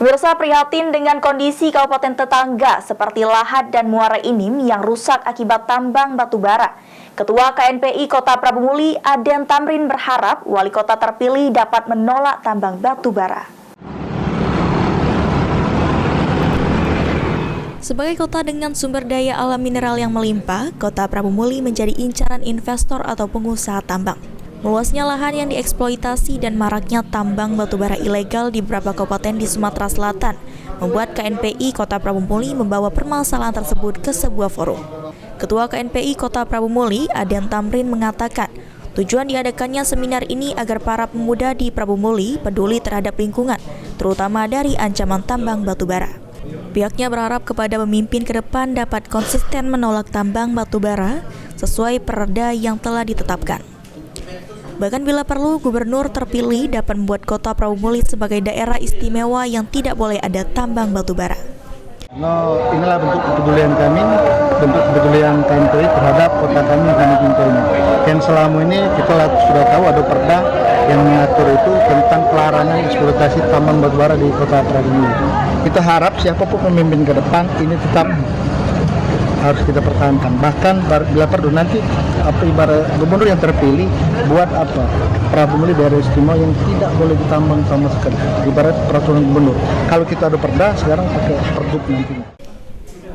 Pemirsa, prihatin dengan kondisi kabupaten tetangga seperti Lahad dan Muara Enim yang rusak akibat tambang batu bara. Ketua KNPI Kota Prabu Muli, Aden Tamrin, berharap wali kota terpilih dapat menolak tambang batu bara. Sebagai kota dengan sumber daya alam mineral yang melimpah, Kota Prabu Muli menjadi incaran investor atau pengusaha tambang. Meluasnya lahan yang dieksploitasi dan maraknya tambang batubara ilegal di beberapa kabupaten di Sumatera Selatan membuat KNPI Kota Prabu Muli membawa permasalahan tersebut ke sebuah forum. Ketua KNPI Kota Prabu Muli, Aden Tamrin, mengatakan tujuan diadakannya seminar ini agar para pemuda di Prabu Muli peduli terhadap lingkungan, terutama dari ancaman tambang batubara. Pihaknya berharap kepada pemimpin ke depan dapat konsisten menolak tambang batubara sesuai perda yang telah ditetapkan. Bahkan bila perlu, gubernur terpilih dapat membuat Kota Prabu Muli sebagai daerah istimewa yang tidak boleh ada tambang batubara. Inilah bentuk kepedulian kami, bentuk kepedulian KNPI terhadap kota kami yang kami cintai ini. Dan selama ini kita sudah tahu ada perda yang mengatur itu tentang pelarangan eksploitasi tambang batubara di Kota Prabu Muli. Kita harap siapapun pemimpin ke depan ini tetap harus kita pertahankan. Bahkan bila perlu nanti ibarat gubernur yang terpilih buat Prabu Muli daerah istimewa yang tidak boleh ditambang sama sekali. Ibarat peraturan gubernur. Kalau kita ada perda, sekarang pakai pergub nantinya.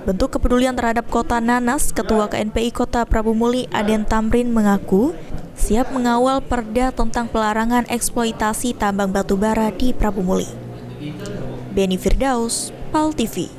Bentuk kepedulian terhadap Kota Nanas, Ketua KNPI Kota Prabu Muli, Aden Tamrin, mengaku siap mengawal perda tentang pelarangan eksploitasi tambang batubara di Prabu Muli. Beni Firdaus, PAL TV.